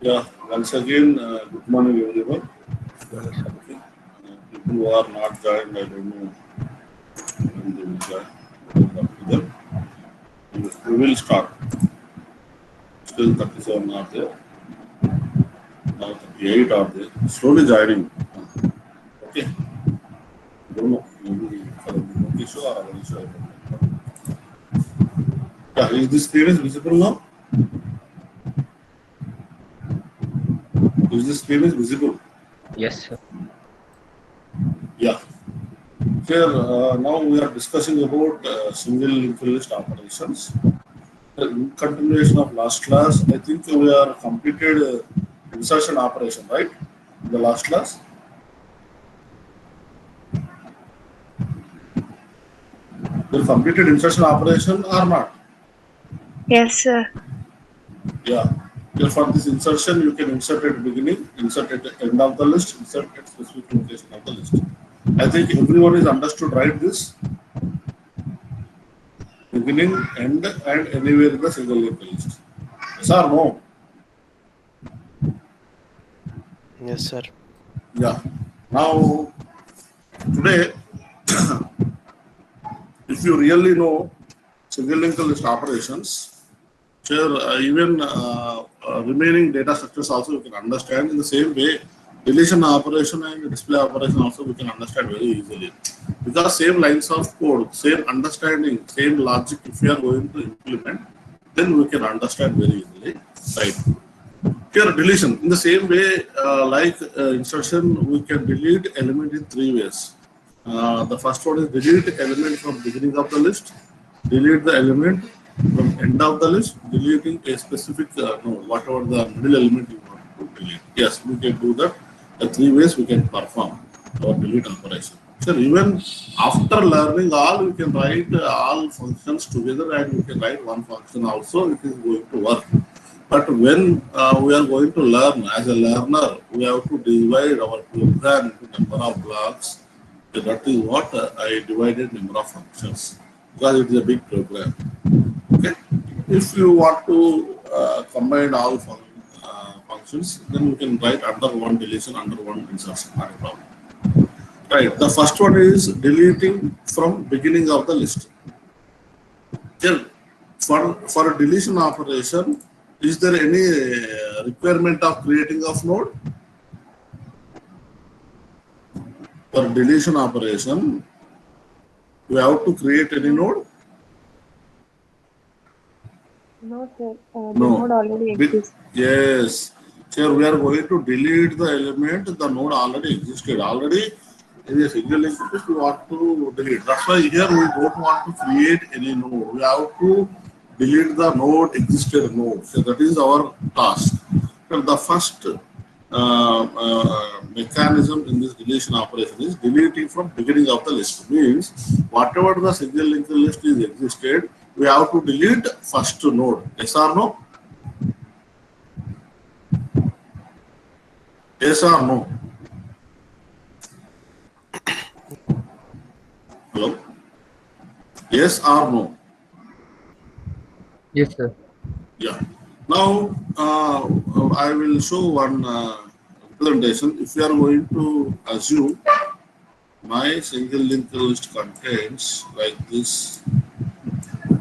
Yeah, once again, good morning everyone. Okay. People who are not joined, I don't know when they will join. Talk to them. We will start. Still 37 are there. Now 38 are there. Slowly joining. Okay. Don't know. Maybe for a remote issue or other issue. I don't know. Yeah, is this screen is visible now? Is this screen is visible? Yes, sir. Yeah. Here, now we are discussing about single linked list operations. In continuation of last class, I think we are completed insertion operation, right? In the last class. We completed insertion operation or not? Yes, sir. Yeah. Here for this insertion, you can insert at beginning, insert at end of the list, insert at specific location of the list. I think everyone is understood, right? This beginning, end, and anywhere in the single linked list. Yes or no? Yes, sir. Yeah. Now, today, if you really know single linked list operations, here even remaining data structures also you can understand in the same way. Deletion operation and display operation also we can understand very easily, because same lines of code, same understanding, same logic. If we are going to implement, then we can understand very easily, right? Here deletion in the same way like insertion, we can delete element in three ways. The first one is delete element from beginning of the list, delete the element from end of the list, deleting a specific whatever the middle element you want to delete. Yes, we can do that. The three ways we can perform our delete operation. So even after learning all, we can write all functions together, and we can write one function also. It is going to work. But when we are going to learn as a learner, we have to divide our program into number of blocks. So that is what I divided number of functions, because it is a big program. Okay. If you want to combine all functions, then we can write under one deletion, under one insertion. Not a problem. Right. The first one is deleting from beginning of the list. Here, for a deletion operation, is there any requirement of creating of node? For deletion operation, we have to create any node? No, sir. The No. node already exists. Yes. Here we are going to delete the element, the node already existed. Already in a single linked list, we want to delete. That's why here we don't want to create any node. We have to delete the node, existed node. So that is our task. So the first mechanism in this deletion operation is deleting from beginning of the list. Means whatever the single linked list is existed, we have to delete first node. Yes or no? Yes or no? Hello? Yes or no? Yes, sir. Yeah. Now, I will show one presentation. If you are going to assume my single linked list contains like this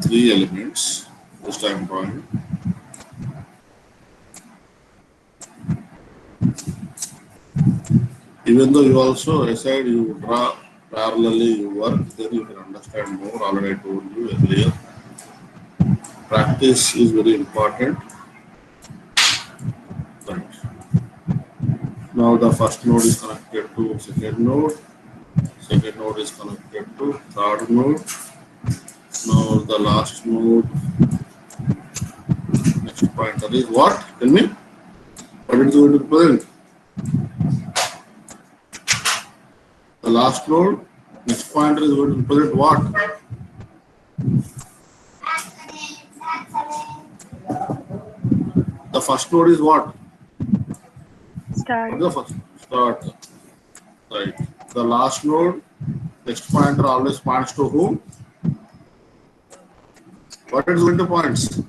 three elements, this I am drawing. Even though you also aside you draw parallelly, you work, then you can understand more. Already I told you earlier. Practice is very important. Right. Now the first node is connected to second node is connected to third node. Now the last node, next pointer is what? Tell me. What is going to represent? The last node, next pointer is going to represent what? The first node is what? Start. The first start. Right. The last node, next pointer always points to whom? What is going to points?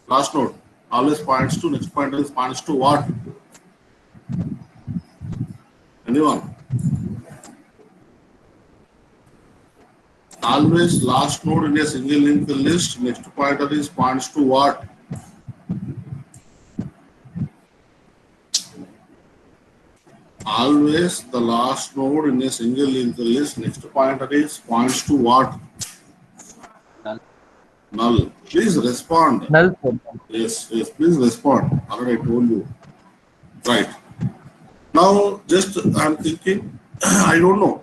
Last node. always points to, next pointer is points to what? Anyone? Always last node in a single linked list, next pointer is points to what? Always the last node in a single linked list, next pointer is points to what? Null. Null. Please respond. Null. Yes, please respond. Already I told you. Right. Now, just I'm thinking, I don't know,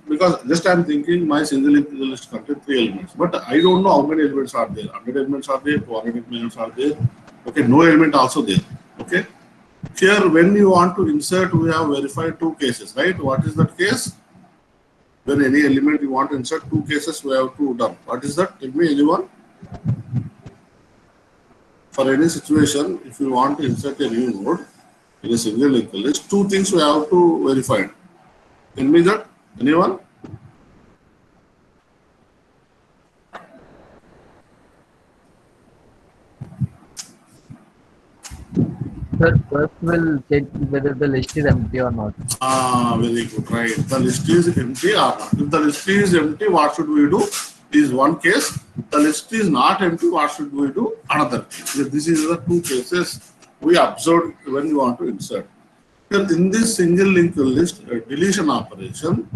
because just I'm thinking my single linked list contains 3 elements, but I don't know how many elements are there. 100 elements are there, 200 elements are there. Okay, no element also there. Okay. Here, when you want to insert, we have verified 2 cases, right? What is that case? When any element you want to insert, 2 cases we have to done. What is that? Tell me, anyone? For any situation, if you want to insert a new node in a single linked list, 2 things we have to verify. Tell me that, anyone? Sir, first we'll check whether the list is empty or not. Very good, right. The list is empty or not. If the list is empty, what should we do? Is one case. The list is not empty, what should we do? Another case. This is the 2 cases we observed when you want to insert. In this single linked list deletion operation,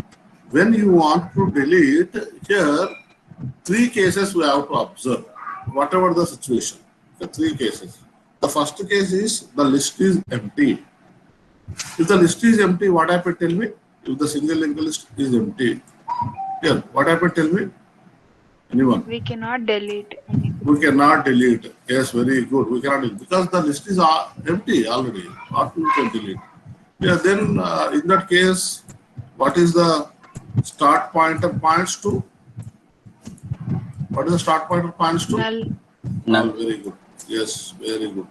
when you want to delete, here 3 cases we have to observe, whatever the situation. The 3 cases. The first case is the list is empty. If the list is empty, what happened? Tell me. If the single linked list is empty, here, what happened? Tell me. Anyone? We cannot delete anything. We cannot delete. Yes, very good. We cannot delete because the list is empty already. What we can delete? Yeah, then in that case, what is the start pointer points to? What is the start pointer points to? Null. Null. Very good. Yes, very good.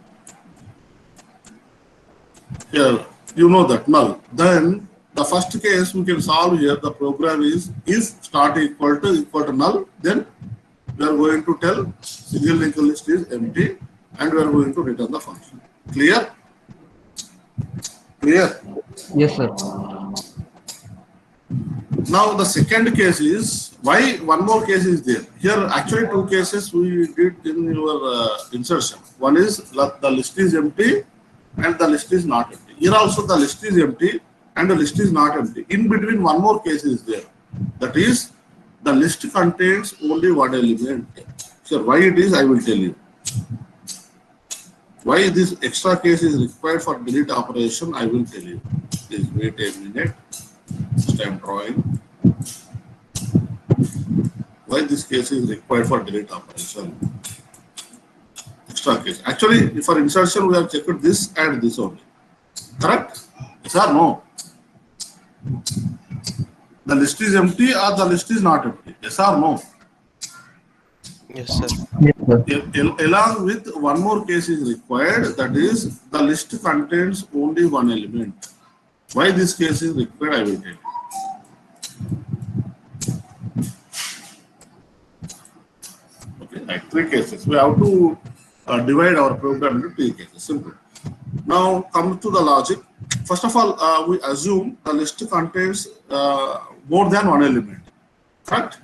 Here, you know that null. Then the first case we can solve here. The program is if start equal to null, then we are going to tell single linked list is empty, and we are going to return the function. Clear? Clear? Yes, sir. Now the second case is, why one more case is there? Here actually 2 cases we did in your insertion. One is the list is empty and the list is not empty. Here also the list is empty and the list is not empty. In between one more case is there. That is, the list contains only one element. So why it is, I will tell you. Why this extra case is required for delete operation, I will tell you. Please wait a minute. Just I am drawing. Why this case is required for delete operation? Extra case. Actually, for insertion, we have checked this and this only. Correct? Yes or no? The list is empty or the list is not empty? Yes or no? Yes, sir. Yes, sir. Along with one more case is required, that is, the list contains only one element. Why this case is required, I will tell you. Okay, like 3 cases. We have to divide our program into 3 cases. Simple. Now, come to the logic. First of all, we assume the list contains more than one element. Correct?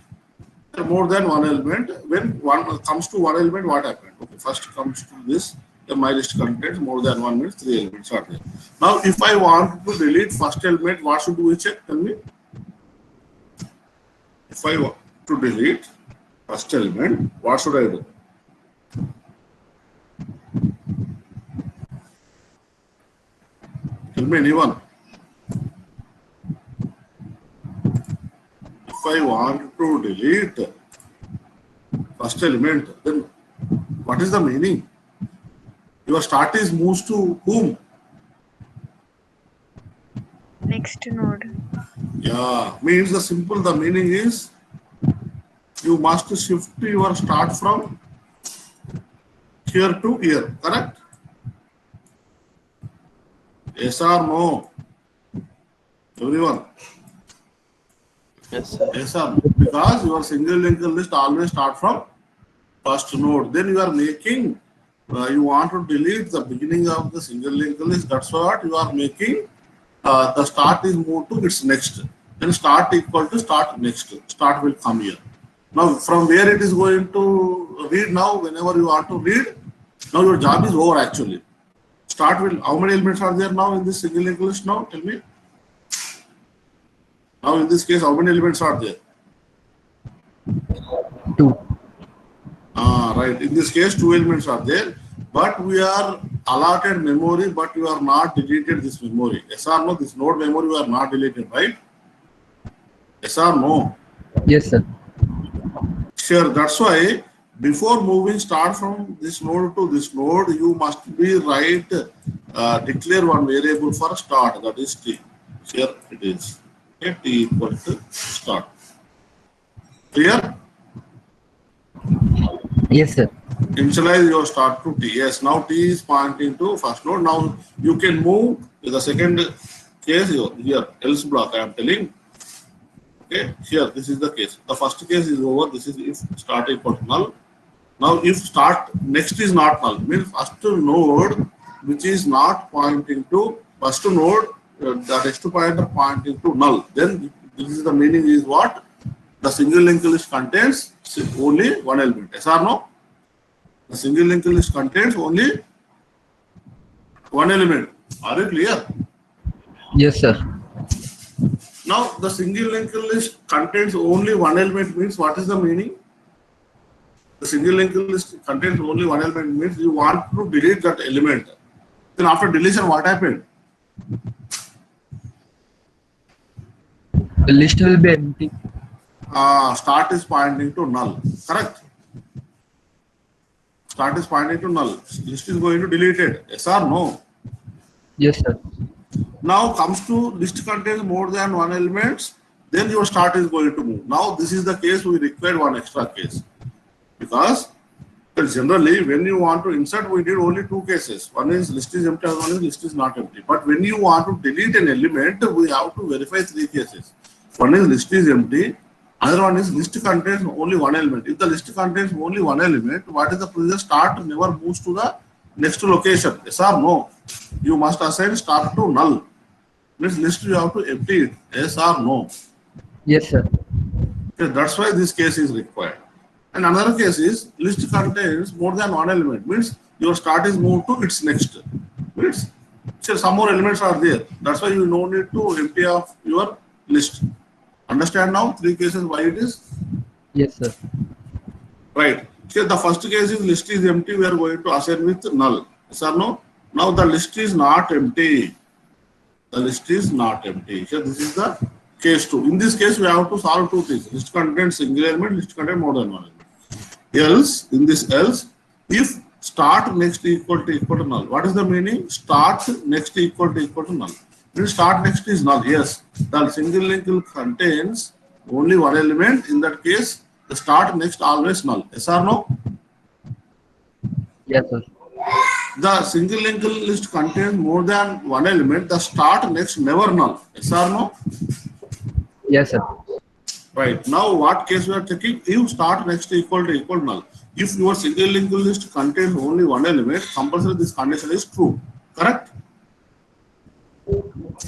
More than one element. When one comes to one element, what happened? Okay, first comes to this. My list contains more than 1 means 3 elements are there. Now, if I want to delete first element, what should we check? Tell me. If I want to delete first element, what should I do? Tell me, anyone. If I want to delete first element, then what is the meaning? Your start is moves to whom? Next node. Yeah, means the meaning is you must shift your start from here to here, correct? Yes or no? Everyone? Yes, sir. Yes or no? Because your single linked list always start from first node. Then you are making you want to delete the beginning of the single linked list. That's what you are making. The start is moved to its next. Then start equal to start next. Start will come here. Now from where it is going to read now, whenever you want to read, now your job is over actually. Start will, how many elements are there now in this single linked list now? Tell me. Now in this case, how many elements are there? 2. Right. In this case, 2 elements are there, but we are allotted memory, but you are not deleted this memory. Yes or no? This node memory we are not deleted, right? Yes or no? Yes, sir. Sure. That's why before moving start from this node to this node, you must be declare one variable for start, that is t. Here it is. Okay, t equal to start. Clear? Yes, sir. Initialize your start to t. Yes, now t is pointing to first node. Now you can move to the second case here, else block I am telling. Okay, here this is the case. The first case is over. This is if start equal to null. Now if start next is not null, means first node which is not pointing to first node, the next pointer pointing to null. Then this is the meaning is what? The single linked list contains only one element. Yes or no? The single linked list contains only one element. Are you clear? Yes, sir. Now the single linked list contains only one element means what is the meaning? The single linked list contains only one element means you want to delete that element. Then after deletion, what happened? The list will be empty. Start is pointing to null. Correct? Start is pointing to null. List is going to deleted. Yes or no? Yes, sir. Now comes to list contains more than one element, then your start is going to move. Now this is the case we require one extra case. Because generally when you want to insert, we did only 2 cases. One is list is empty, one is list is not empty. But when you want to delete an element, we have to verify 3 cases. One is list is empty, another one is list contains only one element. If the list contains only one element, what is the procedure? Start never moves to the next location. Yes or no? You must assign start to null. Means list you have to empty it. Yes or no? Yes, sir. Okay, that's why this case is required. And another case is list contains more than one element. Means your start is moved to its next. Means so some more elements are there. That's why you no need to empty off your list. Understand now 3 cases why it is? Yes, sir. Right. So the first case is list is empty. We are going to assign with null. Yes or no? Now the list is not empty. The list is not empty. So this is the case 2. In this case, we have to solve 2 things. List contains single element, list contains more than one element. Else, in this else, if start next equal to null. What is the meaning? Start next equal to null. Means start next is null. Yes, the single linked contains only one element. In that case, the start next always null. Yes or no? Yes, sir. The single linked list contains more than one element. The start next never null. Yes or no? Yes, sir. Right. Now what case we are checking? If start next equal to null. If your single linked list contains only one element, compulsory this condition is true. Correct?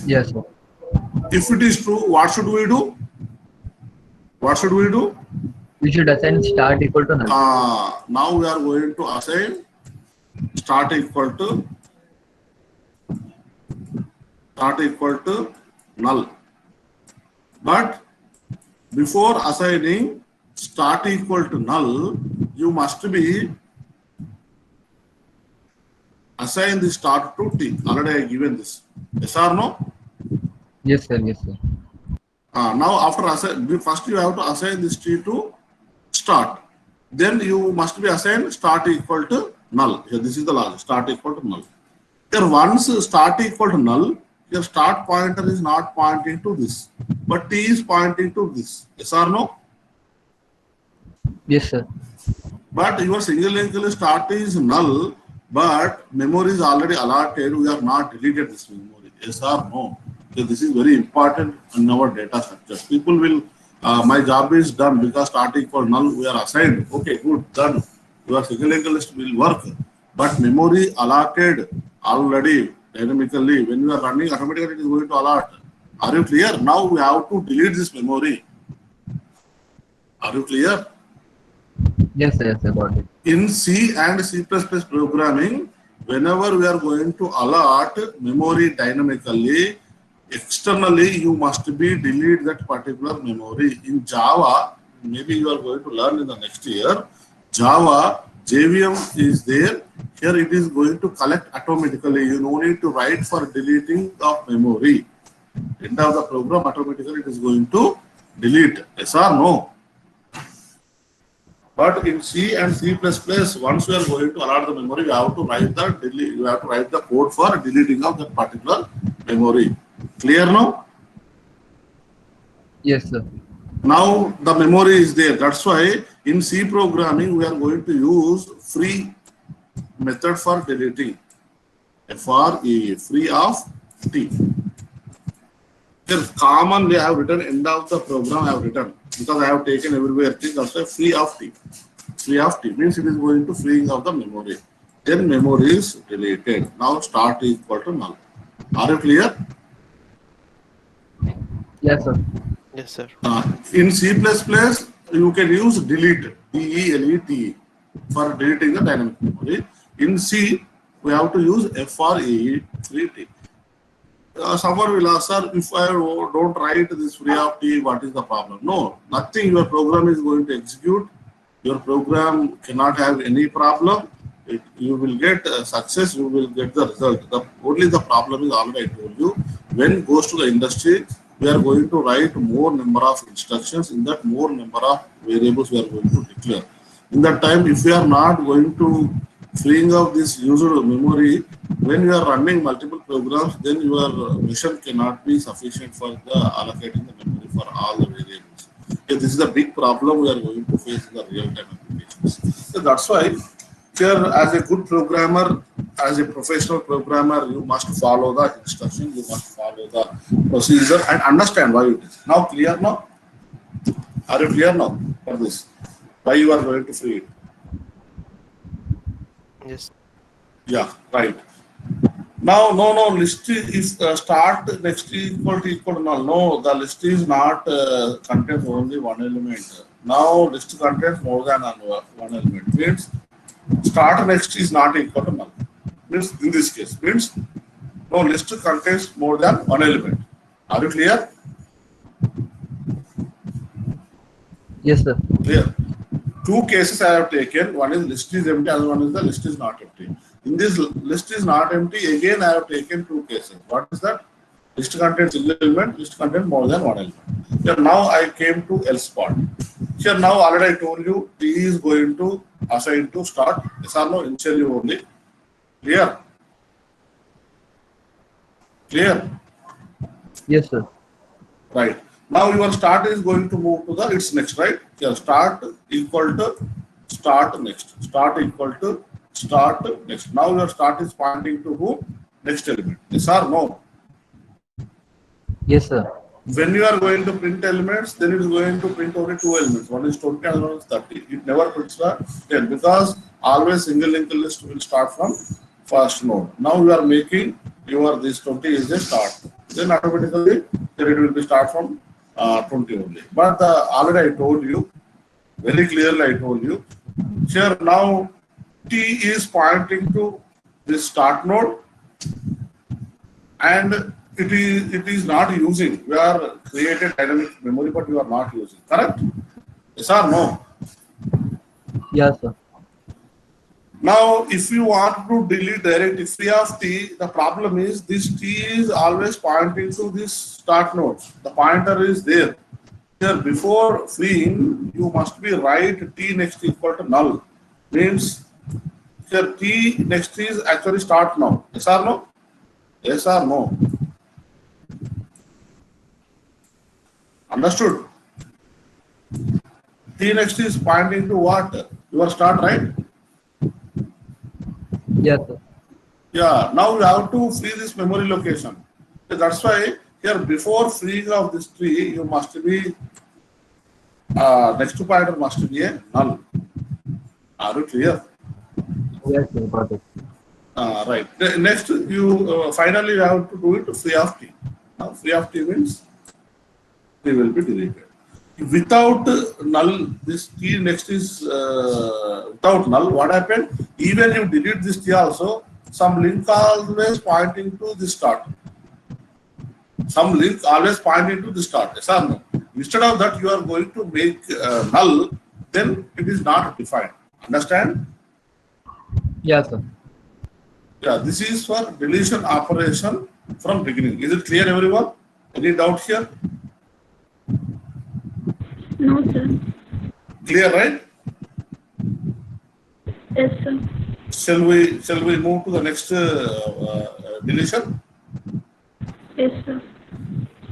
Yes, sir. If it is true, what should we do? What should we do? We should assign start equal to null. Now we are going to assign start equal to null. But before assigning start equal to null, you must be assign the start to t. Already I given this. Yes or no? Yes, sir. Yes, sir. Now after assign, first you have to assign this t to start. Then you must be assigned start equal to null. Here this is the logic. Start equal to null. Here once start equal to null, your start pointer is not pointing to this, but t is pointing to this. Yes or no? Yes, sir. But your single linked list start is null, but memory is already allotted. We are not deleted this memory. Yes or no? So this is very important in our data structures. People will, my job is done because start equal null, we are assigned. Okay, good, done. Your single linked list will work. But memory allotted already dynamically. When you are running, automatically it is going to allot. Are you clear? Now we have to delete this memory. Are you clear? Yes, sir, yes, I got it. In C and C++ programming, whenever we are going to allot memory dynamically, externally you must be delete that particular memory. In Java, maybe you are going to learn in the next year, Java, JVM is there. Here it is going to collect automatically. You no need to write for deleting of memory. End of the program, automatically it is going to delete. Yes or no? But in C and C++, once you are going to allot the memory, you have to write the code for deleting of that particular memory. Clear now? Yes, sir. Now the memory is there. That's why in C programming we are going to use free method for deleting. FREE, free of T. Here commonly I have written end of the program I have written because I have taken everywhere T. That's why free of T. Free of T means it is going to freeing of the memory. Then memory is deleted. Now start is equal to null. Are you clear? Yes, sir. Yes, sir. In C++, you can use delete, DELETE, for deleting the dynamic memory. In C, we have to use FREE, free T. Someone will ask, sir, if I don't write this free of T, what is the problem? No, nothing. Your program is going to execute. Your program cannot have any problem. You will get success, you will get the result. Only the problem is already I told you. When it goes to the industry, we are going to write more number of instructions. In that more number of variables we are going to declare. In that time, if we are not going to freeing up this user memory, when you are running multiple programs, then your mission cannot be sufficient for the allocating the memory for all the variables. Okay, this is a big problem we are going to face in the real-time applications. So that's why here, as a good programmer, as a professional programmer, you must follow the instruction, you must follow the procedure and understand why it is. Now clear now? Are you clear now for this? Why you are going to free it? Yes. Yeah, right. Now, no, list is start next equal to null. No, the list is not contains only one element. Now, list contains more than one element. Means start next is not equal to null. Means in this case, means no list contains more than one element. Are you clear? Yes, sir. Clear. Two cases I have taken. One is list is empty, other one is the list is not empty. In this list is not empty, again I have taken two cases. What is that? List contains single element, list contains more than one element. Here now I came to else part. Here now already I told you T is going to assign to start. Yes or no? Initially only. Clear? Clear? Yes, sir. Right. Now your start is going to move to the its next, right? Here start equal to start next. Start equal to start next. Now your start is pointing to who? Next element. Yes or no? Yes, sir. When you are going to print elements, then it is going to print only two elements. One is 20 and one is 30. It never prints the 10 because always single linked list will start from first node. Now you are making your this 20 is a start. Then automatically then it will be start from 20 only. But already I told you, very clearly I told you, here now T is pointing to this start node and it is not using. We are created dynamic memory, but you are not using. Correct? Yes or no? Yes, sir. Now, if you want to delete directly free of T, the problem is this T is always pointing to this start node. The pointer is there. Here, before freeing, you must be write T next equal to null. Means here T next is actually start now. Yes or no? Yes or no? Understood? T next is pointing to what? Your start, right? Yes, sir. Yeah, now you have to free this memory location. That's why here before freeing of this tree, you must be next pointer must be a null. Are you clear? Yes, sir, got it. Right. Next, you finally you have to do it free of t. Now, free of t means t will be deleted. Without null, this t next is without null. What happened? Even you delete this t also, some link always pointing to the start. Some link always pointing to the start. Yes or no? Instead of that, you are going to make null, then it is not defined. Understand? Yes, sir. Yeah, this is for deletion operation from beginning. Is it clear, everyone? Any doubt here? No, sir. Clear, right? Yes, sir. Shall we move to the next deletion? Yes, sir.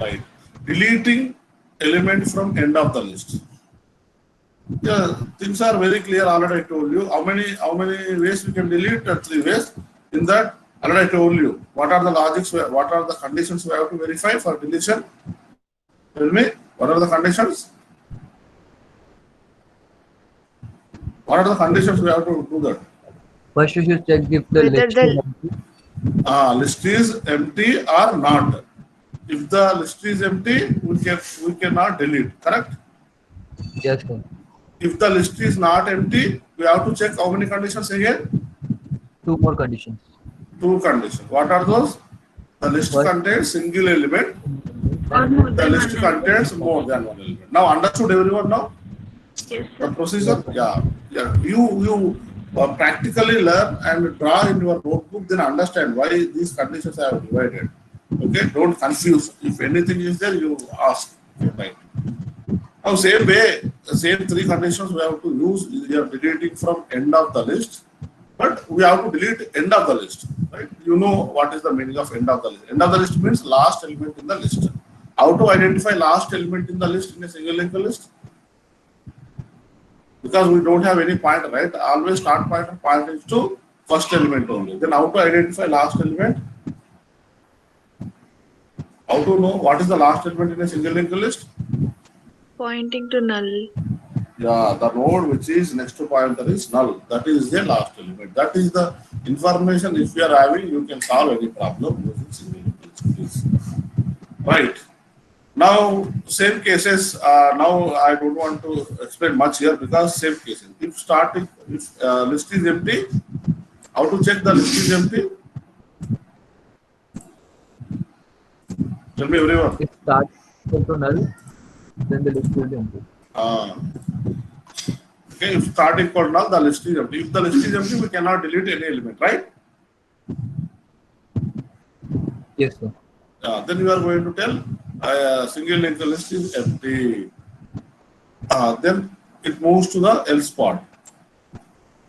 Right. Deleting element from end of the list. Yeah, things are very clear. Already I told you how many ways we can delete. 3 ways. In that, already I told you what are the logics, what are the conditions we have to verify for deletion. Tell me, what are the conditions? What are the conditions we have to do that? First, you should check if the Whether list the is empty. List is empty or not. If the list is empty, we cannot delete. Correct? Yes, sir. If the list is not empty, we have to check how many conditions again? 2 more conditions. 2 conditions. What are those? The list First, contains single element. Or more The than list one. contains more than one element. Now understood everyone now? Yes, The sir. procedure? Yeah. You practically learn and draw in your notebook, then understand why these conditions are divided. Okay? Don't confuse. If anything is there, you ask. Okay, right. Now, same way, the same 3 conditions we have to use. We are deleting from end of the list, but we have to delete end of the list. Right? You know what is the meaning of end of the list. End of the list means last element in the list. How to identify last element in the list in a single linked list? Because we don't have any pointer, right? Always start pointer pointing to first element only. Then how to identify last element? How to know what is the last element in a single linked list? pointing to null. Yeah, the node which is next to pointer is null. That is the last element. That is the information. If you are having, you can solve any problem using single linked list. Right. Now, same cases. Now, I don't want to explain much here because same cases. If list is empty, how to check the list is empty? Tell me, everyone. if start equal to null, then the list will be empty. Okay, if start equal null, the list is empty. If the list is empty, we cannot delete any element, right? Yes, sir. Then you are going to tell single linked list is empty. Then it moves to the else part.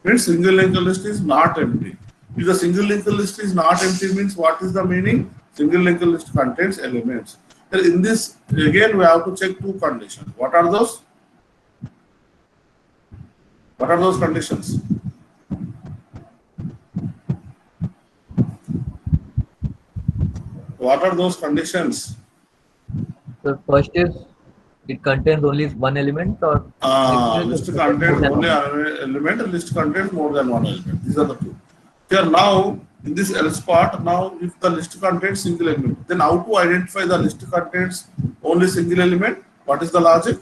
Means single linked list is not empty. If the single linked list is not empty, means what is the meaning? Single linked list contains elements. Then in this, again, we have to check 2 conditions. What are those? What are those conditions? What are those conditions? So first is it contains only one element or List contains only an element and list contains more than one element. These are the 2. Here now, in this else part, now if the list contains single element, then how to identify the list contains only single element? What is the logic?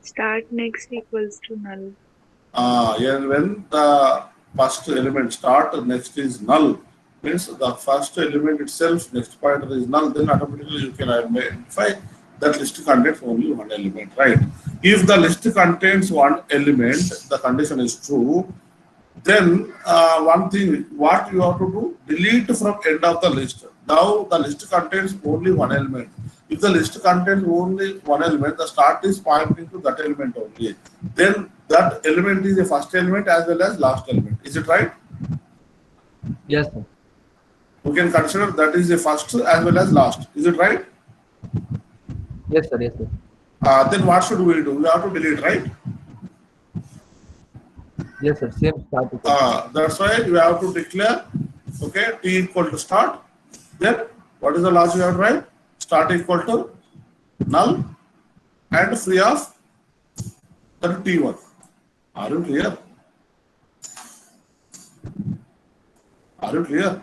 Start next equals to null. When the first element start, next is null. Means the first element itself, next pointer is null, then automatically you can identify that list contains only one element, right? If the list contains one element, the condition is true, then one thing, what you have to do, delete from end of the list. Now the list contains only one element. If the list contains only one element, the start is pointing to that element only. Then that element is the first element as well as last element. Is it right? Yes, sir. We can consider that is the first as well as last. Is it right? Yes, sir. Yes, sir. Then what should we do? We have to delete, right? Yes, sir. Same start equal to That's why we have to declare, okay, t equal to start. Then what is the logic we have to write? Start equal to null and free of that t1. Are you clear? Are you clear?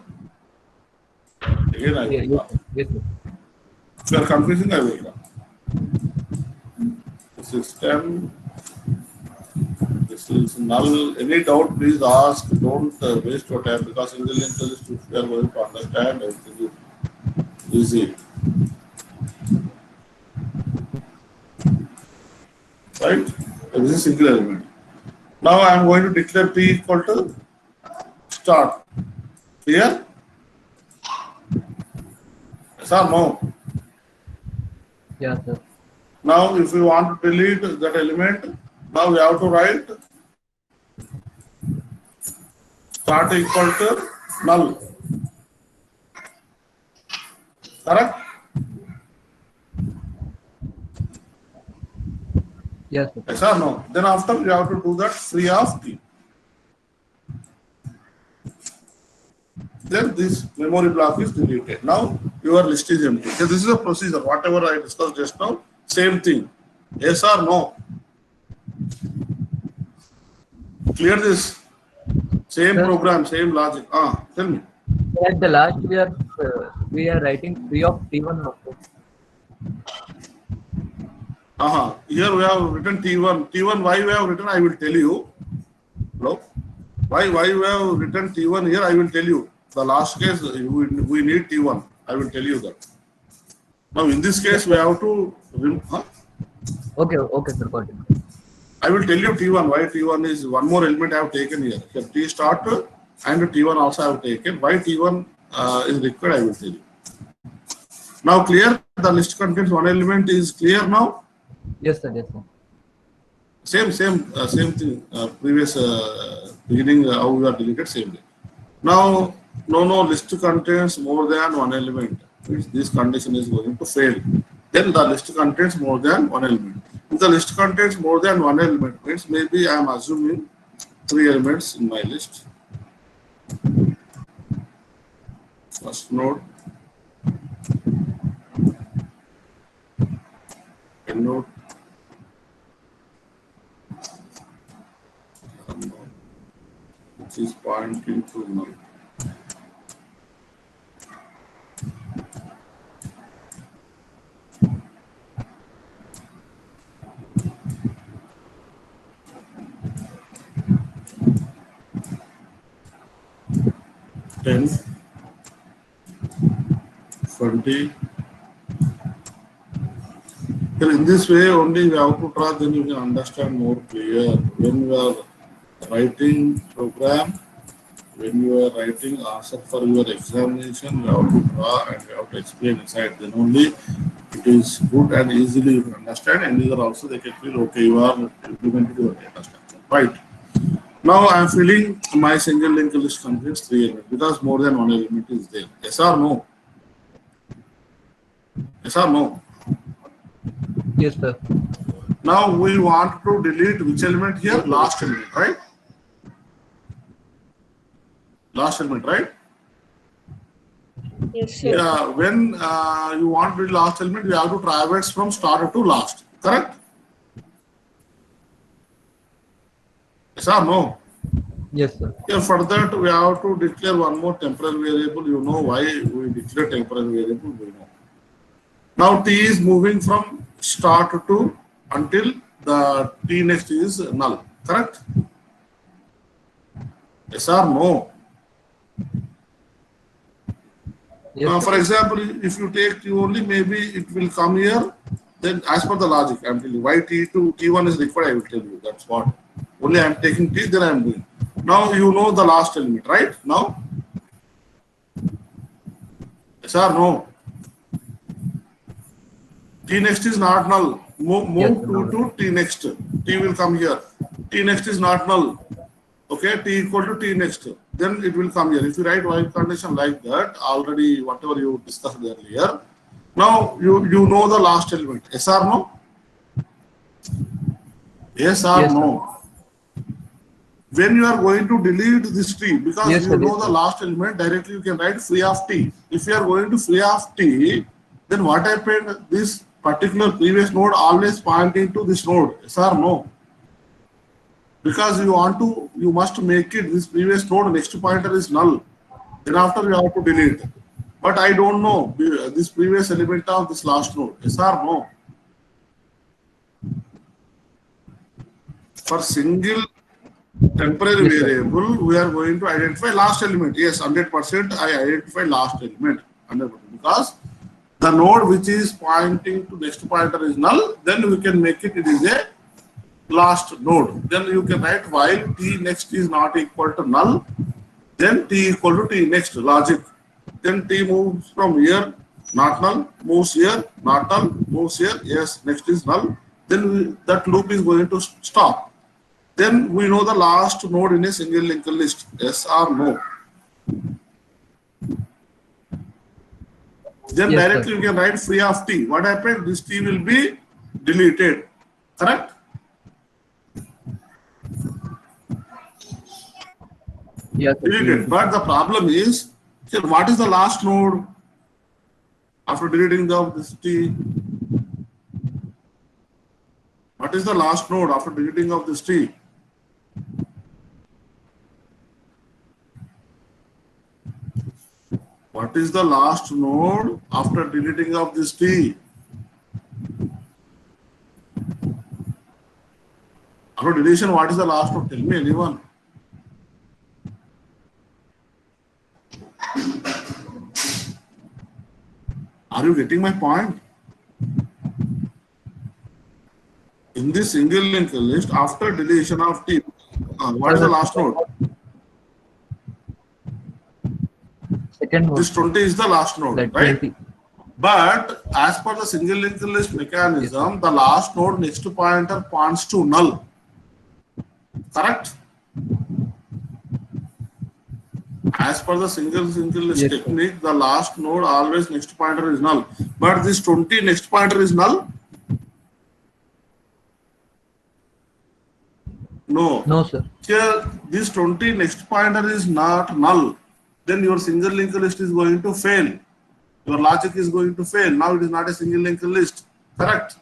Again, I Yeah, will yes, draw. sir. Yes, sir. If you are confusing, I will draw. This is 10. This is null. Any doubt, please ask. Don't waste your time because in the linked list, if you are going to understand, everything is easy. Right? This is single element. Now I am going to declare P equal to start. Clear? Yes or no? Yeah, sir. Now, if you want to delete that element, now we have to write start equal to null. Correct? Yes, sir. Yes or no? Then after you have to do that free of T. Then this memory block is deleted. Now your list is empty. So this is a procedure. Whatever I discussed just now, same thing. Yes or no? Clear this? Same Sir, program, same logic. Tell me. at the last we are writing free of T1 also. Here we have written T1. T1, why we have written, I will tell you. Hello? Why we have written T1 here, I will tell you. The last case, we need T1. I will tell you that. Now, in this case, we have to... Okay, okay, sir. Got it. I will tell you T1. Why T1 is one more element I have taken here. Here T start and T1 also I have taken. Why T1 is required, I will tell you. Now, clear? The list contains one element is clear now? Yes, sir. Yes, sir. Same thing. Previous beginning how we are deleted, same way. Now, no list contains more than one element. This condition is going to fail. Then the list contains more than one element. If the list contains more than one element, means maybe I am assuming 3 elements in my list. First node, end node, which is pointing to null. Ten, 20. Then in this way only we have to draw, then you can understand more clear. When you are writing program, when you are writing answer for your examination, you have to draw and you have to explain inside. Then only it is good and easily you can understand, and either also they can feel okay, you are implemented your data structure. Right. Now I am filling my single linked list contains 3 elements because more than one element is there. Yes or no? Yes or no? Yes, sir. Now we want to delete which element here? Last element, right? Last element, right? Yes, sir. Yeah. When you want to delete last element, you have to traverse from start to last. Correct? Yes or no? Yes, sir. Yeah, for that we have to declare one more temporary variable. You know why we declare temporary variable? We know. Now T is moving from start to until the T next is null. Correct? Yes or no? Yes, For sir. example, if you take T only, maybe it will come here. Then as per the logic, I am telling you why T to T1 is required, I will tell you. That's what. Only I am taking T, then I am doing. Now you know the last element, right? Now? Yes or no? T next is not null. Move Yes, to T next. T will come here. T next is not null. Okay, T equal to T next. Then it will come here. If you write while condition like that, already whatever you discussed earlier, now you know the last element. Yes or no? Yes or Yes, no? When you are going to delete this T, because Yes, you sir. know Yes, the sir. last element, directly you can write free of T. If you are going to free of T, then what happened? This particular previous node always pointing to this node. Yes or no? Because you must make it this previous node next pointer is null. Then after you have to delete. But I don't know this previous element of this last node. Yes or no? For single temporary Yes, sir. variable, we are going to identify last element. Yes, 100% I identify last element. 100%. Because the node which is pointing to next pointer is null, then we can make it is a last node. Then you can write while t next is not equal to null, then t equal to t next logic. Then t moves from here, not null, moves here, not null, moves here, yes, next is null. Then that loop is going to stop. Then we know the last node in a single linked list, yes or no. Then Yes, directly sir. you can write free of t. What happened? This t will be deleted. Correct? Yes, sir. Deleted. But the problem is, here, what is the last node after deleting this t? What is the last node after deleting of this t? What is the last node after deleting of this t? After deletion, what is the last node? Tell me, anyone. Are you getting my point? In this single linked list, after deletion of t, what is the last node? Second node. This 20 is the last node, Like right? 20. But as per the single linked list mechanism, the last node next to pointer points to null. Correct? As per the single list Yes, technique, the last node always next pointer is null. But this 20 next pointer is null? No. No, sir. Here, this 20 next pointer is not null. Then your single linked list is going to fail. Your logic is going to fail. Now it is not a single linked list. Correct?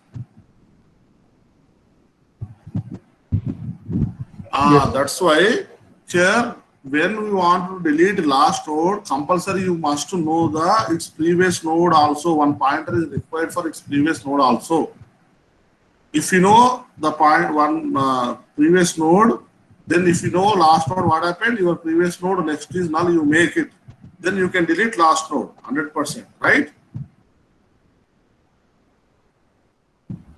Yes. That's why here, when we want to delete last node, compulsory you must know its previous node also. One pointer is required for its previous node also. If you know the previous node, then if you know last node what happened, your previous node next is null, you make it. Then you can delete last node 100%, right?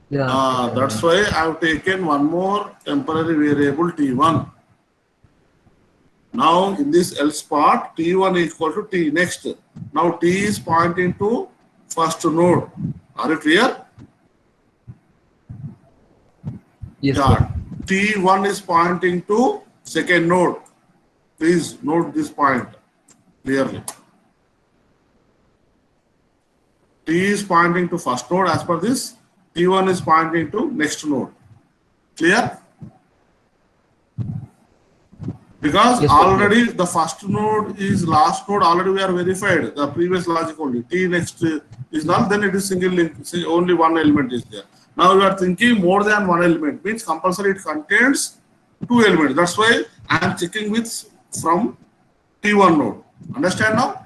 Yeah. That's why I have taken one more temporary variable t1. Now in this else part, t1 equal to t next. Now t is pointing to first node. Are you clear? Yes, Yeah. sir. T1 is pointing to second node. Please note this point clearly. T is pointing to first node as per this. T1 is pointing to next node. Clear? Because Yes, sir. already the first node is last node, already we are verified. The previous logic only. T next is null, then it is single link. Only one element is there. Now we are thinking more than one element, means compulsory it contains two elements. That's why I am checking with from T1 node. Understand now?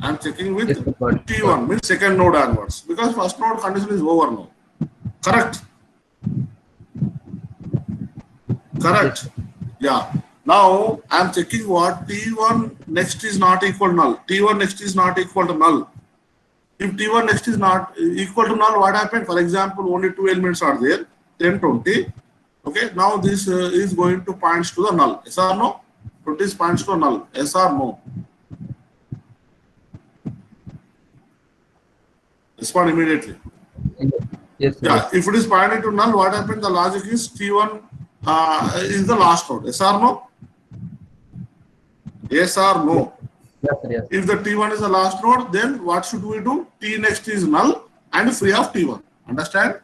I am checking with Yes, sir. Got it. T1, means second node onwards. Because first node condition is over now. Correct? Correct? Yeah. Now I am checking what T1 next is not equal to null. T1 next is not equal to null. If T1 next is not equal to null, what happened? For example, only two elements are there, 10, 20. Okay, now this is going to point to the null. Yes or no? 20 is points to null. Yes or no? Respond immediately. Yes, sir. Yeah, if it is pointing to null, what happened? The logic is T1 is the last node. Yes or no? Yes or no? Yes, sir. Yes. If the T1 is the last node, then what should we do? T next is null and free of T1. Understand?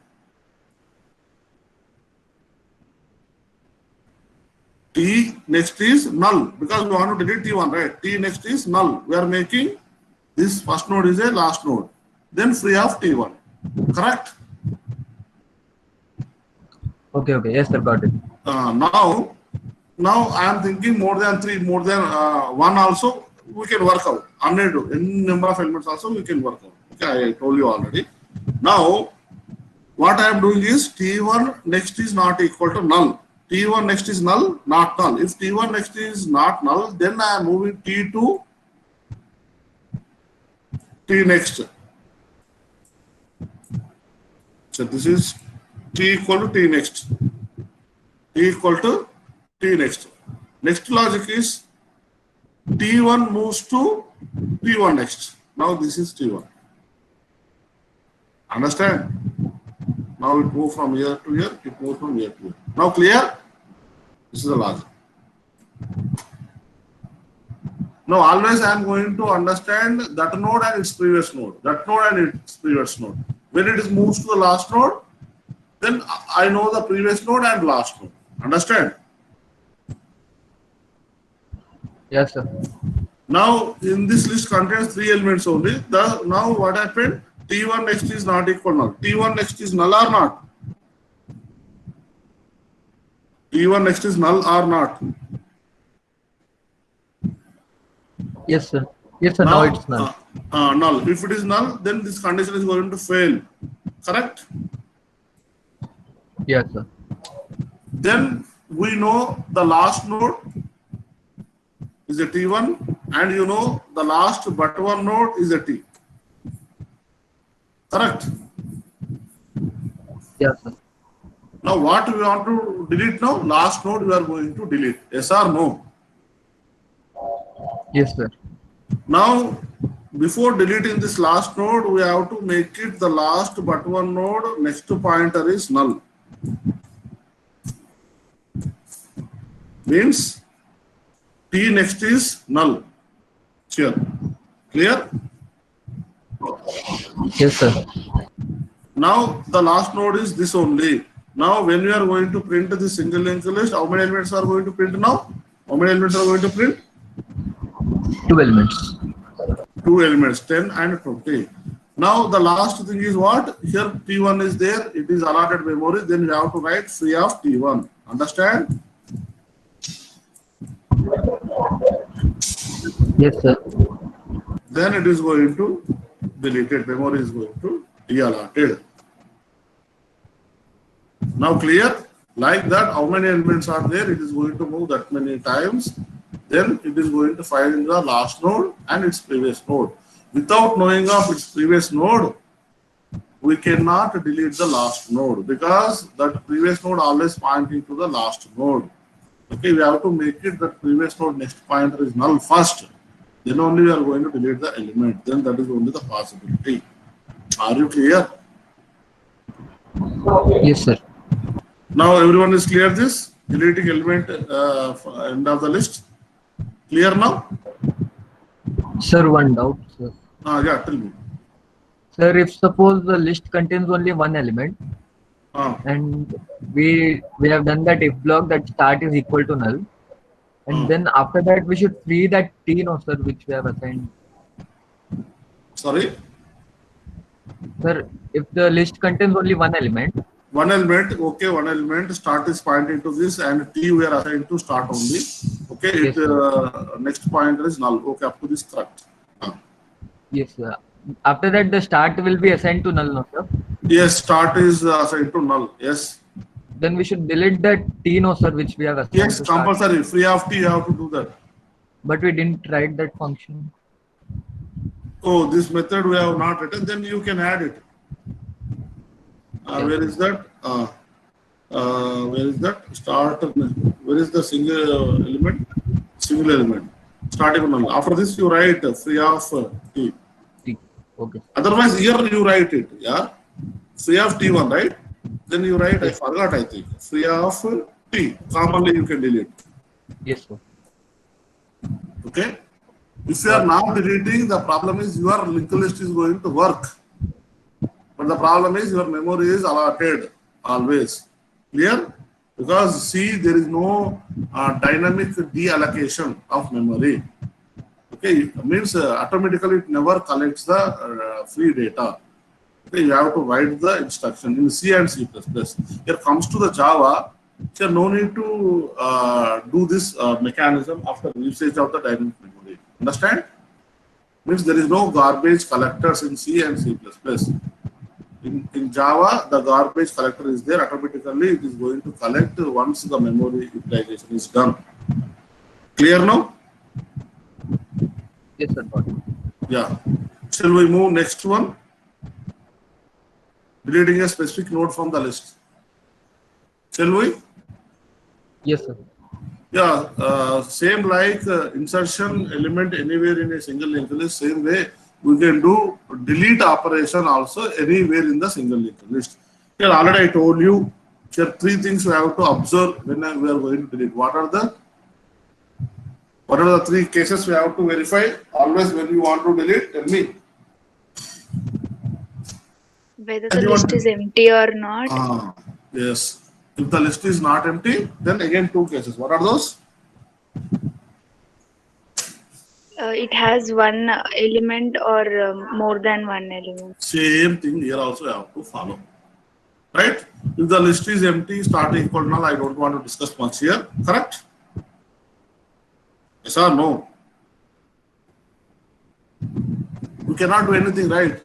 T next is null because we want to delete T1, right? T next is null. We are making this first node is a last node. Then free of T1. Correct? Okay, okay. Yes, sir. Got it. Now, now I am thinking more than 3, more than 1 also we can work out. Unadded, any number of elements also we can work out. Okay, I told you already. Now, what I am doing is T1 next is not equal to null. T1 next is null, not null. If T1 next is not null, then I am moving T to T next. So this is T equal to T next. T equal to T next. Next logic is T1 moves to T1 next. Now this is T1. Understand? Now it moves from here to here, it moves from here to here. Now clear? This is the logic. Now always I am going to understand that node and its previous node. That node and its previous node. When it is moves to the last node, then I know the previous node and last node. Understand? Yes, sir. Now in this list contains 3 elements only. Now what happened? T1 next is not equal to null. T1 next is null or not? T1 next is null or not? Yes, sir. Yes, sir. Now it's null. Null. If it is null, then this condition is going to fail. Correct? Yes, sir. Then we know the last node is a T1 and you know the last but one node is a T. Correct? Yes, sir. Now what we want to delete now? Last node we are going to delete. Yes or no? Yes, sir. Now before deleting this last node, we have to make it the last but one node. Next pointer is null. Means T next is null. Here. Clear? Yes, sir. Now the last node is this only. Now when we are going to print the single linked list, how many elements are going to print now? How many elements are going to print? 2 elements. 2 elements, 10 and 20. Now the last thing is what? Here T1 is there, it is allotted memory, then you have to write free of T1. Understand? Yes, sir. Then it is going to deleted, memory is going to be allotted. Now clear? Like that, how many elements are there? It is going to move that many times. Then it is going to find the last node and its previous node. Without knowing of its previous node, we cannot delete the last node because that previous node always pointing to the last node. Okay, we have to make it that previous node next pointer is null first. Then only we are going to delete the element. Then that is only the possibility. Are you clear? Yes, sir. Now everyone is clear this? Deleting element end of the list. Clear now? Sir, one doubt, sir. Yeah, tell me. Sir, if suppose the list contains only one element and we have done that if block that start is equal to null, and then after that we should free that T, no, sir, which we have assigned. Sorry? Sir, if the list contains only one element. One element, okay, one element, start is pointing to this and T we are assigned to start only. Okay, Yes, next pointer is null. Okay, up to this correct. Yes, sir. After that the start will be assigned to null, no, sir? Yes, start is assigned to null. Yes. Then we should delete that T, no, sir, which we have assigned. Yes, to start. compulsory. Free of T, you have to do that. But we didn't write that function. Oh, this method we have not written, then you can add it. Where is that? Where is that? Start. Where is the single element? Single element. Starting null. After this, you write free of T. T. Okay. Otherwise, here you write it. Yeah. Free of T1, right? Then you write, I forgot, I think. Free of T. Commonly you can delete. Yes, sir. Okay. If you are now deleting, the problem is your linked list is going to work. But the problem is your memory is allotted always. Clear? Because see, there is no dynamic deallocation of memory. Okay, it means automatically it never collects the free data. Okay, you have to write the instruction in C and C++. Here comes to the Java. So no need to do this mechanism after usage of the dynamic memory. Understand? Means there is no garbage collectors in C and C++. In Java, the garbage collector is there. Automatically, it is going to collect once the memory utilization is done. Clear now? Yes, sir. Got it. Yeah. Shall we move next one? Deleting a specific node from the list. Shall we? Yes, sir. Yeah, same like insertion element anywhere in a single linked list, same way we can do delete operation also anywhere in the single linked list. Here already I told you, here three things we have to observe when we are going to delete. What are the three cases we have to verify always when you want to delete? Tell me. Whether the list is empty or not. Yes. If the list is not empty, then again two cases. What are those? It has one element or more than one element. Same thing here also you have to follow. Right? If the list is empty, start equal null, I don't want to discuss much here. Correct? Yes or no? We cannot do anything, right?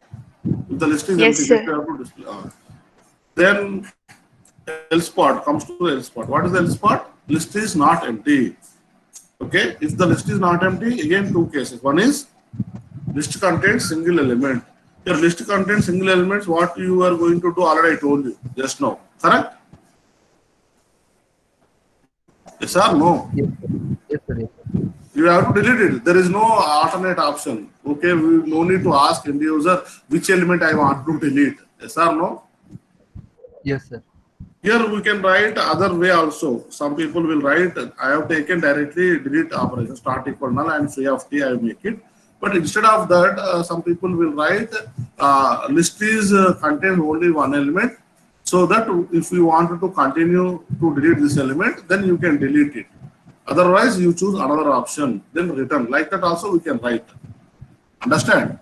If the list is Yes, empty, sir. just you have to display. Then else part comes to else part. What is the else part? List is not empty. Okay? If the list is not empty, again two cases. One is list contains single element. Your list contains single elements. What you are going to do already I told you just now. Correct? Yes or no? Yes, sir. Yes, sir. Yes, sir. You have to delete it. There is no alternate option. Okay, we no need to ask end user which element I want to delete. Yes or no? Yes, sir. Here we can write other way also. Some people will write, I have taken directly delete operation, start equal null and free of t, I make it. But instead of that, some people will write list is contain only one element. So that if you wanted to continue to delete this element, then you can delete it. Otherwise, you choose another option, then return. Like that also we can write. Understand?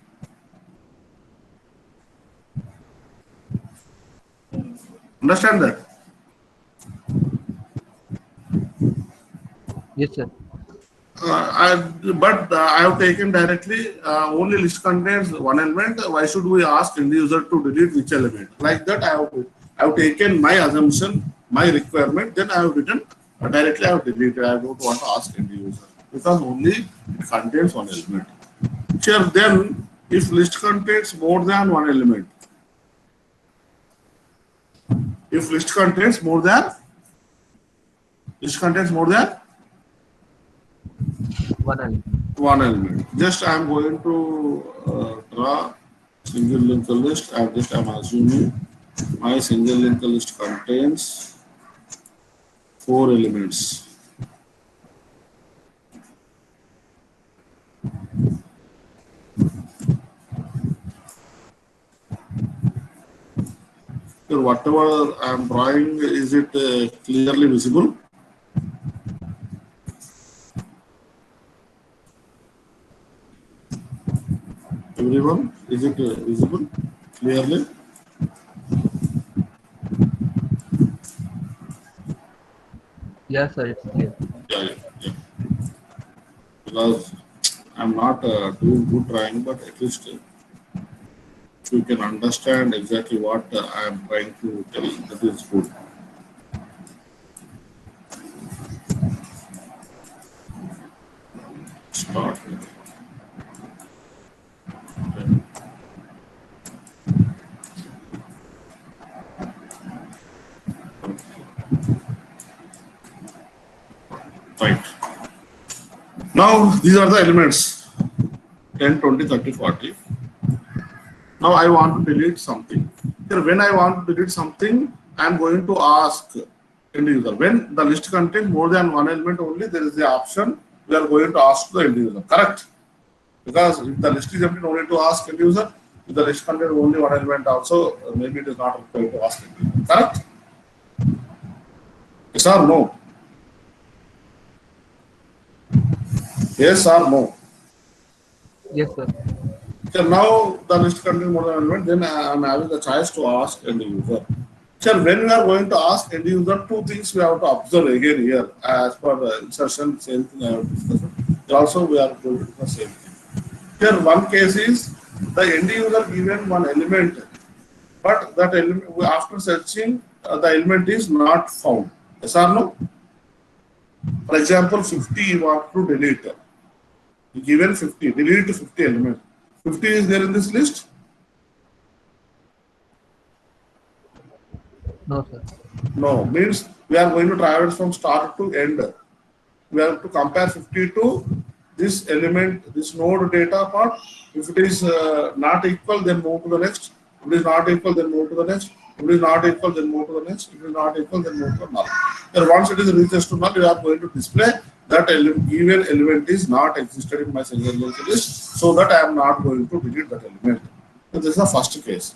Understand that? Yes, sir. But I have taken directly only list contains one element. Why should we ask end user to delete which element? Like that, I have taken my assumption, my requirement, then I have written directly. I have deleted. I don't want to ask end user because only it contains one element. Here, then, if list contains more than one element, if list contains more than one element. Just I am going to draw single linked list. I am assuming my single linked list contains 4 elements. So whatever I am drawing, is it clearly visible? Everyone, is it visible clearly? Yes, sir. It's clear. Yeah. Because I'm not doing good drawing, but at least if you can understand exactly what I am trying to tell, that is good. Start. Right. Now, these are the elements 10, 20, 30, 40. Now, I want to delete something. Here, when I want to delete something, I am going to ask end user. When the list contains more than one element only, there is the option we are going to ask the end user. Correct? Because if the list is empty, no need to ask end user. If the list contains only one element also, maybe it is not required to ask end user. Correct? Yes or no? Yes or no? Yes, sir. So now the list contains more than one element, then I am having the choice to ask end user. Sir, when we are going to ask end user, two things we have to observe again here as per the insertion, same thing I have discussed. Also, we are going to do the same thing. Here, one case is the end user given one element, but that element, after searching, the element is not found. Yes or no? For example, 50 you want to delete. You given 50, delete 50 element. 50 is there in this list? No, sir. No, means we are going to traverse from start to end. We have to compare 50 to this element, this node data part. If it is not equal, then move to the next. If it is not equal, then move to the next. If it is not equal, then move to the next. If it is not equal, then move to null. Then once it is reaches to null, you are going to display that given element is not existed in my single list, so that I am not going to delete that element. So this is the first case.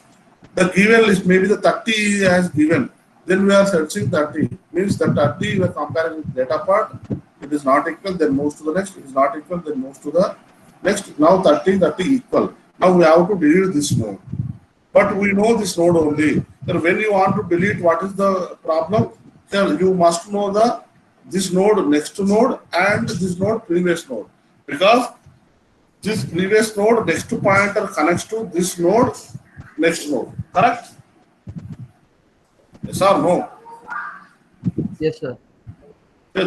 The given list, maybe the 30 has given. Then we are searching 30. Means the 30 we are comparing with data part. It is not equal, then moves to the next. It is not equal, then moves to the next. Now 30 equal. Now we have to delete this node. But we know this node only. So when you want to delete, what is the problem? So you must know this node, next node, and this node, previous node. Because this previous node, next pointer connects to this node, next node. Correct? Yes or no? Yes, sir. So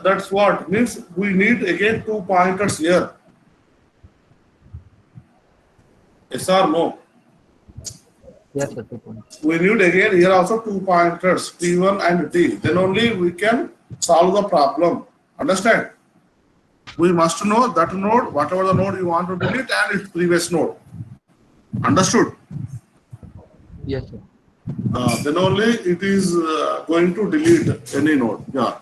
that's what means we need again two pointers here. Yes or no? Yes, sir. 2 points. We need again here also two pointers, T1 and T. Then only we can solve the problem. Understand? We must know that node, whatever the node you want to delete, and its previous node. Understood? Yes, sir. Then only it is going to delete any node. Yeah.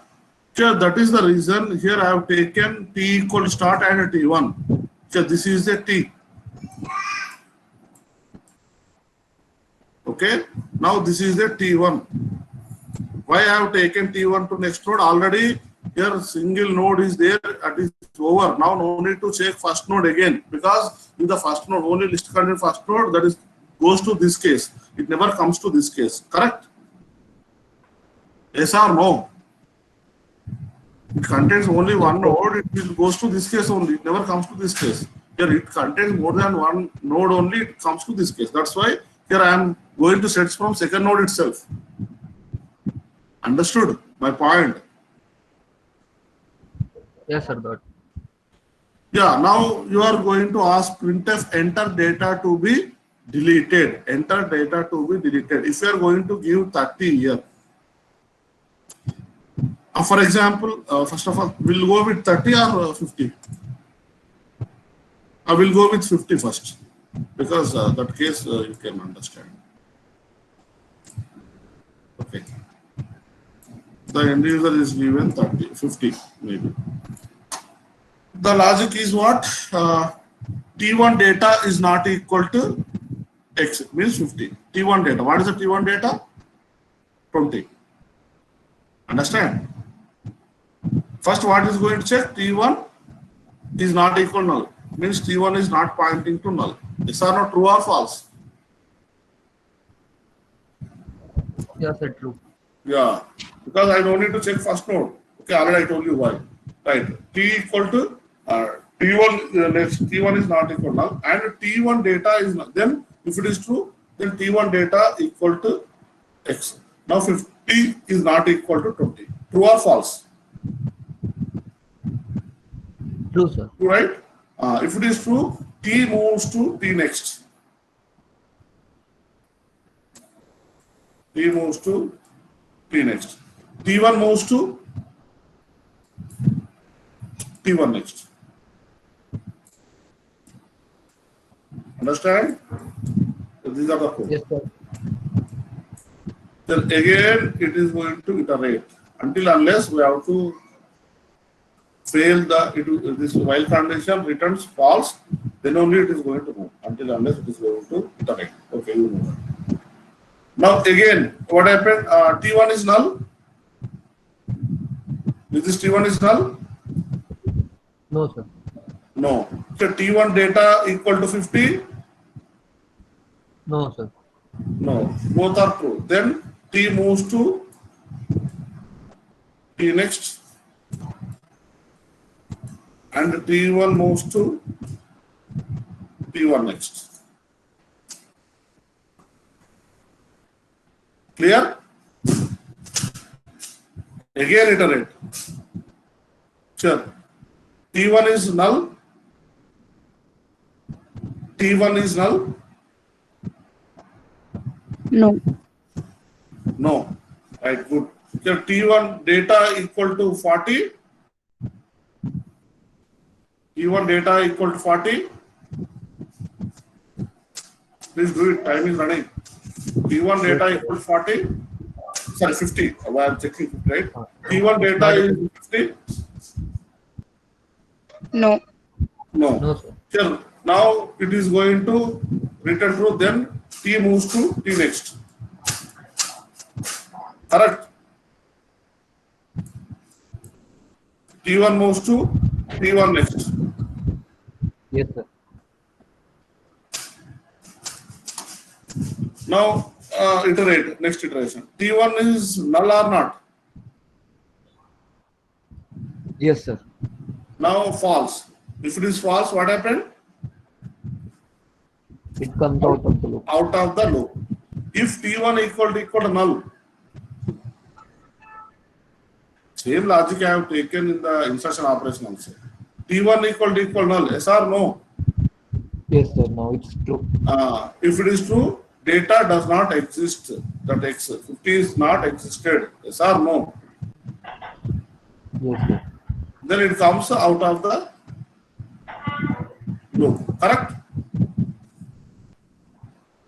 So that is the reason here I have taken T equal start and T1. So this is the T. Okay. Now this is the T1. Why I have taken T1 to next node? Already here single node is there. That is over. Now no need to check first node again, because in the first node only list contain first node, that is goes to this case. It never comes to this case. Correct? Yes or no? It contains only one node. It goes to this case only. It never comes to this case. Here it contains more than one node only. It comes to this case. That's why here I am going to search from second node itself. Understood my point? Yes, sir. Got it. Yeah. Now you are going to ask printf enter data to be deleted. Enter data to be deleted. If you are going to give 30 here. For example, first of all, we'll go with 30 or 50. I will go with 50 first, because that case you can understand. Okay. The end user is given 30, 50 maybe. The logic is what? T1 data is not equal to X, means 50. T1 data. What is the T1 data? 20. Understand? First, what is going to check? T1 is not equal to null. Means T1 is not pointing to null. These are not true or false. Yes, sir. True. Yeah, because I don't need to check first node. Okay, already I told you why. Right. T equal to T1. Next T1 is not equal to null, and T1 data is not. Then if it is true, then T1 data equal to X. Now 50 is not equal to 20. True or false? True, sir. True, right? If it is true, T moves to T next. T moves to T next. T1 moves to T1 next. Understand? So these are the codes. Yes, sir. Then again, it is going to iterate until unless we have to fail this while condition returns false, then only it is going to move. Until unless it is going to iterate. Okay, you know that. Now again, what happened? T1 is null. Is this T1 is null? No, sir. No. So T1 data equal to 50? No, sir. No. Both are true. Then T moves to T next, and T1 moves to T1 next. Clear? Again iterate. Sure. T1 is null. T1 is null. No. No. Right, good. Here T1 data equal to 40. T1 data equal to 40. Please do it. Time is running. T1 data equal to 40. Sorry, 50. I am checking 50, right? T1 data is 50. No. No. No, sir. Here, now it is going to return true, then T moves to T next. Correct? T1 moves to T1 next. Yes, sir. Now iterate, next iteration. T1 is null or not? Yes, sir. Now false. If it is false, what happened? It comes out of the loop. Out of the loop. If T1 equal to null, same logic I have taken in the insertion operation also. T1 equal to null, yes or no? Yes, sir. Now it's true. If it is true, data does not exist. That X 50 is not existed. Yes or no? Yes, sir. Then it comes out of the loop. Correct?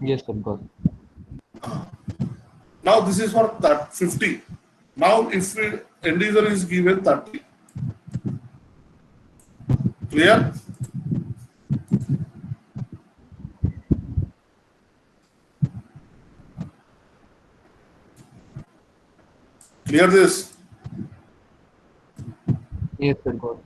Yes, sir. Got it. Now this is for that 50. Now if end user is given 30. Clear? Clear this? Yes, sir. Got it.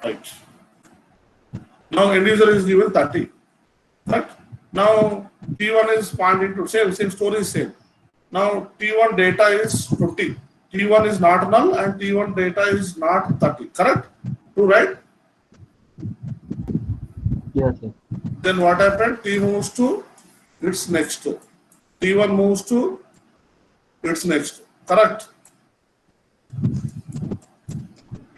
Right. Now end user is given 30. Right? Now T1 is pointing to same story is same. Now T1 data is 50. T1 is not null and T1 data is not 30. Correct? True, right? Yes, sir. Then what happened? T moves to its next. T1 moves to its next. Correct?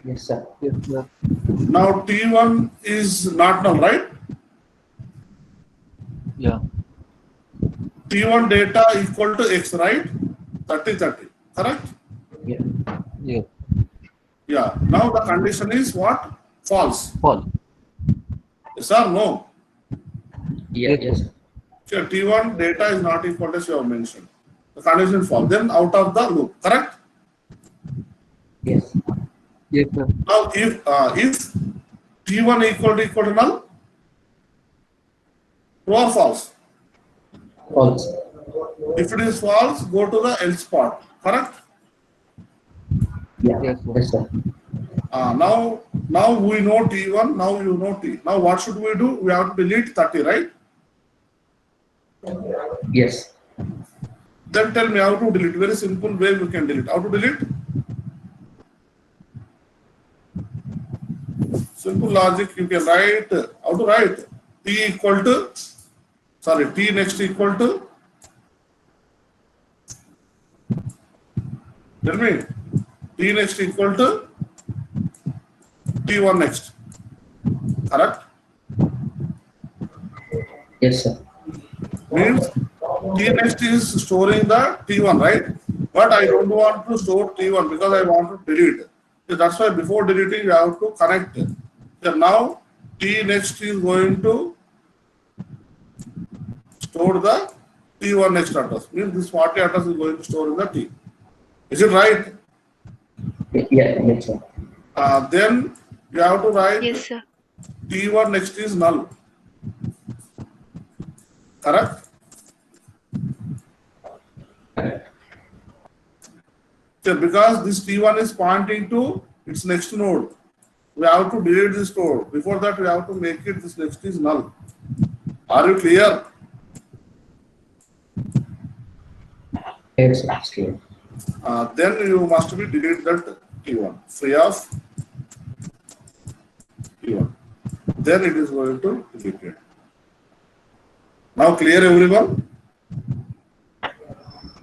Yes, sir. Yes, sir. Now T1 is not null, right? Yeah. T1 data equal to X, right? 30, 30. Correct? Yeah. Yes. Yeah. Now the condition is what? False. False. Yes or no? Yes, yes. So T1 data is not equal to as you have mentioned. The condition is false. Then out of the loop. Correct? Yes. Yes, sir. Now if T1 equal to null, true or false? False. If it is false, go to the else part. Correct? Yeah. Yes, sir. Yes, sir. Now we know T1, now you know T. Now what should we do? We have to delete 30, right? Yes. Then tell me how to delete. Very simple way we can delete. How to delete? Simple logic you can write. How to write? T next equal to. Tell me. T next equal to T1 next. Correct? Yes, sir. Means T next is storing the T1, right? But I don't want to store T1 because I want to delete. So that's why before deleting you have to connect. So now T next is going to store the T1 next address. Means this 40 address is going to store in the T. Is it right? Yeah, yes, sir. Then you have to write Yes, sir. T1 next is null. Correct? So because this T1 is pointing to its next node, we have to delete this node. Before that, we have to make it this next is null. Are you clear? Yes, sir. It's clear. Then you must be delete that T1, free of T1. Then it is going to delete it. Now clear everyone?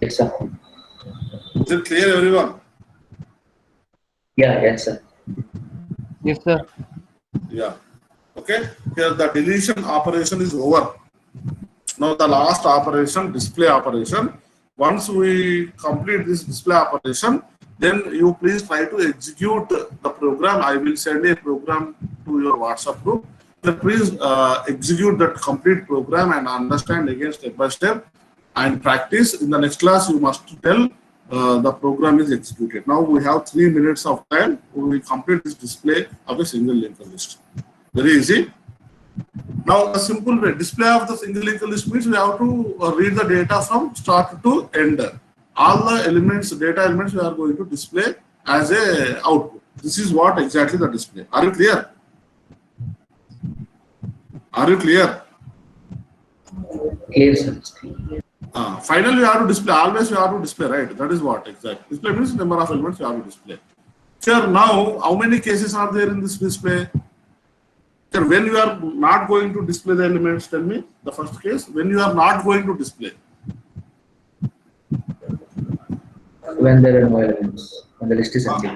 Yes, sir. Is it clear everyone? Yeah, yes, sir. Yes, sir. Yeah. Okay. Here the deletion operation is over. Now the last operation, display operation. Once we complete this display operation, then you please try to execute the program. I will send a program to your WhatsApp group. Then please execute that complete program and understand again step by step and practice. In the next class, you must tell the program is executed. Now we have 3 minutes of time. We will complete this display of a single linked list. Very easy. Now, the simple way, display of the single linked list means we have to read the data from start to end. All the elements, data elements, we are going to display as a output. This is what exactly the display. Are you clear? Are you clear? Clear, sir. It's clear. Finally, we have to display. Always we have to display, right? That is what exactly. Display means number of elements we have to display. Sure. Now, how many cases are there in this display? Sir, when you are not going to display the elements, tell me the first case. When you are not going to display. When there are no elements, when the list is empty.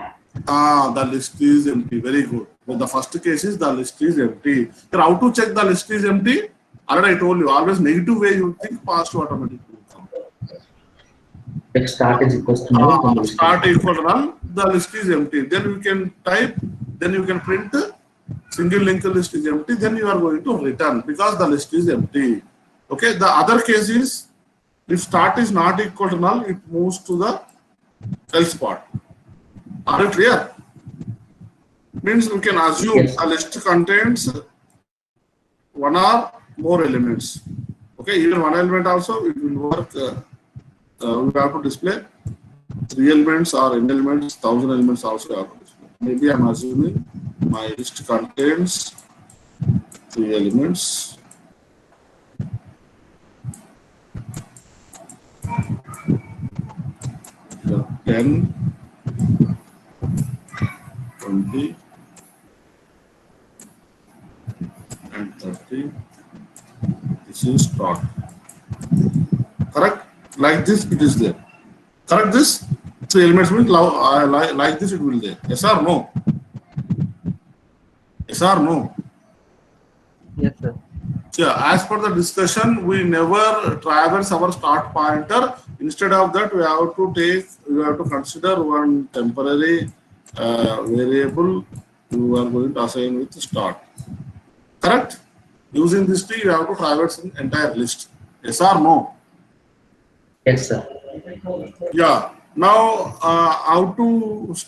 The list is empty. Very good. Well, the first case is the list is empty. Sir, how to check the list is empty? Already I told you, always negative way you think, positive automatically will come. If start is equal to null, then the list is Start equal to null, the list is empty. Then you can type, then you can print single linked list is empty, then you are going to return because the list is empty. Okay, the other case is if start is not equal to null, it moves to the else part. Are you clear? Means we can assume Yes. a list contains one or more elements. Okay, even one element also it will work. We have to display 3 elements or n elements, 1000 elements also we have to display. Maybe I am assuming my list contains 3 elements. Yeah, 10, 20, and 30. This is start. Correct? Like this, it is there. Correct this? 3 elements means like this, it will there. Yes or no? Yes or no? Yes, sir. Yeah, as per the discussion, we never traverse our start pointer. Instead of that, we have to consider one temporary variable you are going to assign with start. Correct? Using this tree, you have to traverse an entire list. Yes or no? Yes, sir. Yeah. Now,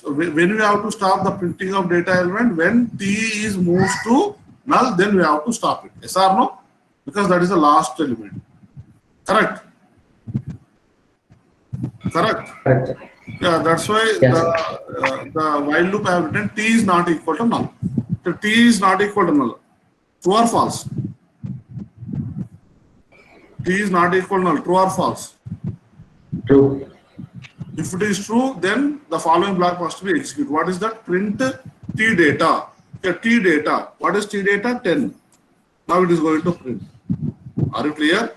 when we have to stop the printing of data element, when T is moved to null, then we have to stop it. Yes or no? Because that is the last element. Correct? Correct? Correct. Yeah, that's why Yes. the while loop I have written T is not equal to null. So T is not equal to null. True or false? T is not equal to null. True or false? True. If it is true, then the following block must be executed. What is that? Print T data. Okay, T data. What is T data? 10. Now it is going to print. Are you clear?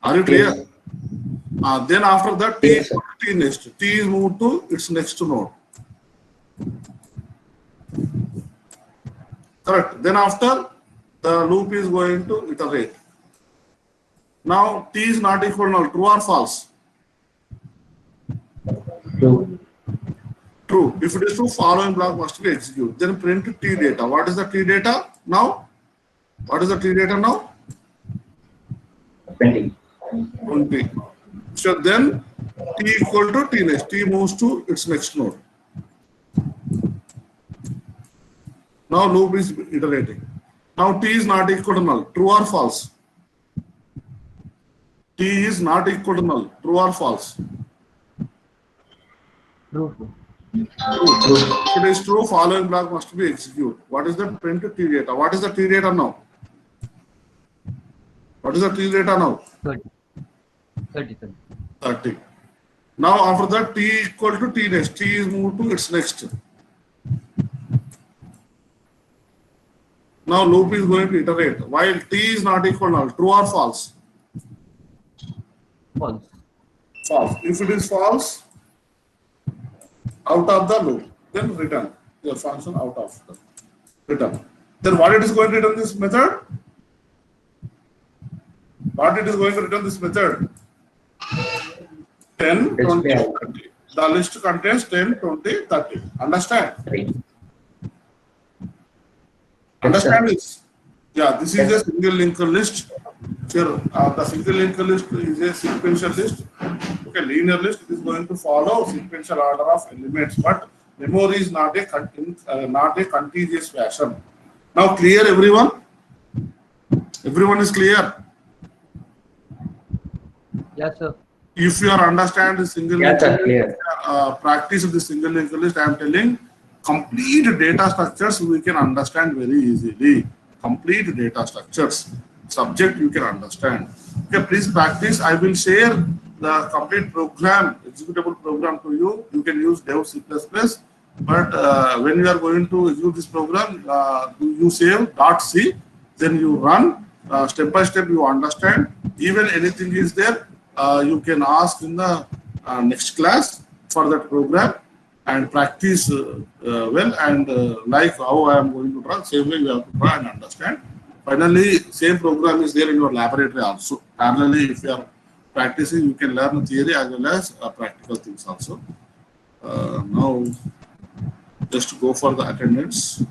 Are you clear? Yes. Then after that, T Yes, is sir. T next. T is moved to its next node. Correct. Then after, the loop is going to iterate. Now T is not equal to null. True or false? True. True. If it is true, following block must be executed. Then print T data. What is the T data now? What is the T data now? 20. 20. So then T equal to T next. T moves to its next node. Now loop is iterating. Now T is not equal to null. True or false? T is not equal to null. True or false? True. True. If it is true, following block must be executed. What is the print T data? What is the T data now? What is the T data now? 30. 30. Now after that, T equal to T next. T is moved to its next. Now loop is going to iterate. While T is not equal to null. True or false? False. False. If it is false, out of the loop, then return your function out of the return. Then what it is going to return this method? What it is going to return this method? 10, 20, 30. The list contains 10, 20, 30. Understand? Understand this? Yeah, this is a single linked list. Here, the single linked list is a sequential list. Okay, linear list is going to follow sequential order of elements, but memory is not a contiguous fashion. Now, clear everyone? Everyone is clear? Yes, sir. If you are understand the single Yes, linked sir, clear. practice of the single linked list, I am telling complete data structures we can understand very easily. Complete data structures. Subject you can understand. Okay, please practice. I will share the complete program, executable program to you. You can use dev C++, but when you are going to execute this program, you save .c, then you run step by step. You understand. Even anything is there, you can ask in the next class for that program and practice well, and like how I am going to draw, same way you have to draw and understand. Finally, same program is there in your laboratory also. Parallelly, if you are practicing, you can learn theory as well as practical things also. Now, just go for the attendance.